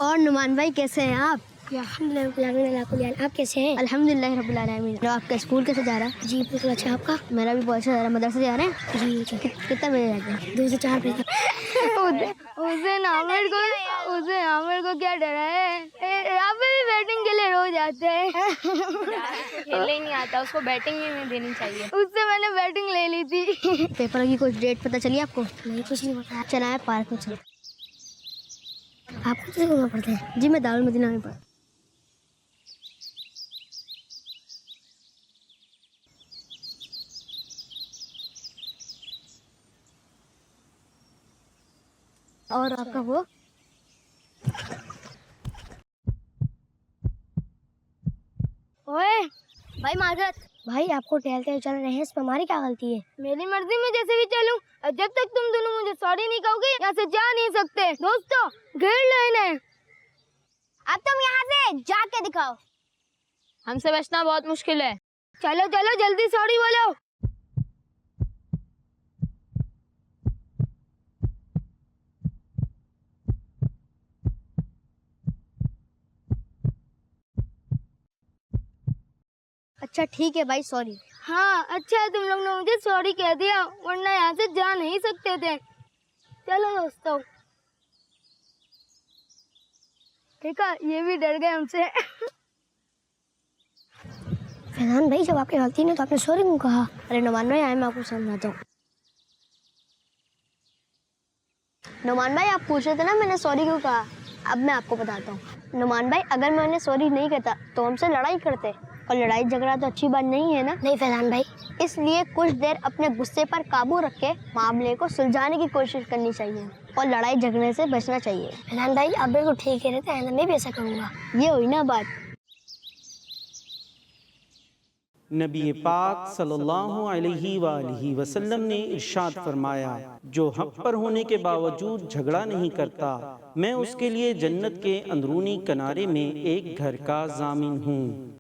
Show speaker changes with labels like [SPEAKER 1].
[SPEAKER 1] और नुमान भाई कैसे हैं आप?
[SPEAKER 2] आप कैसे हैं?
[SPEAKER 1] अल्हम्दुलिल्लाह रब्बिल आलमीन। तो आपका स्कूल कैसे जा रहा है?
[SPEAKER 2] जी बिल्कुल अच्छा। आपका?
[SPEAKER 1] मेरा भी बहुत अच्छा जा रहा है। मदरसे जा रहे हैं?
[SPEAKER 2] जी जी।
[SPEAKER 1] कितना बजे जाते हैं?
[SPEAKER 2] 2 से 4 बजे तक।
[SPEAKER 1] उसे आमिर को क्या डरा है? यहाँ पे भी बैटिंग के लिए रोज आते हैं।
[SPEAKER 3] खेलने ही नहीं आता, उसको बैटिंग ही नहीं देनी चाहिए।
[SPEAKER 1] उससे मैंने बैटिंग ले ली थी। पेपर की कुछ डेट पता चली आपको?
[SPEAKER 2] नहीं कुछ नहीं पता।
[SPEAKER 1] चला है पार्क में चल।
[SPEAKER 2] आप कौन से स्कूल में पढ़ते हैं?
[SPEAKER 1] जी मैं दारुल मदीना में पढ़ा। और आपका वो
[SPEAKER 2] ओए भाई माजरत। भाई आपको टहलते हुए चल रहे हैं, इसमें हमारी क्या गलती है?
[SPEAKER 1] मेरी मर्जी में जैसे भी चलूं। जब तक तुम दोनों मुझे सॉरी नहीं कहोगे यहाँ से जा नहीं सकते। दोस्तों घेर लो इन्हें।
[SPEAKER 2] अब तुम यहाँ से जाके दिखाओ।
[SPEAKER 3] हमसे बचना बहुत मुश्किल है।
[SPEAKER 1] चलो चलो जल्दी सॉरी बोलो। अच्छा ठीक है भाई सॉरी। हाँ अच्छा है तुम लोग ने मुझे सॉरी कह दिया, वरना यहाँ से जा नहीं सकते थे। चलो दोस्तों। ठीक है ये भी डर गए हमसे।
[SPEAKER 2] फैजान भाई जब आपकी गलती नहीं तो आपने सॉरी क्यों कहा?
[SPEAKER 1] अरे नुमान भाई आए मैं आपको समझाता हूँ। नुमान भाई आप पूछ रहे थे ना मैंने सॉरी क्यों कहा, अब मैं आपको बताता हूँ। नुमान भाई अगर मैंने सॉरी नहीं कहता तो हमसे लड़ाई करते, और लड़ाई झगड़ा तो अच्छी बात नहीं है ना।
[SPEAKER 2] नहीं फैजान भाई।
[SPEAKER 1] इसलिए कुछ देर अपने गुस्से पर काबू रख के मामले को सुलझाने की कोशिश करनी चाहिए और लड़ाई झगड़े से बचना चाहिए।
[SPEAKER 2] फैजान भाई आप बिल्कुल ठीक कह रहे थे, आइंदा मैं भी ऐसा करूँगा।
[SPEAKER 1] ये हुई ना बात।
[SPEAKER 4] नबी पाक सल्लल्लाहु अलैहि वसल्लम ने इरशाद फरमाया, जो हक पर होने के बावजूद झगड़ा नहीं करता, मैं उसके लिए जन्नत के अंदरूनी किनारे में एक घर का ज़ामिन हूँ।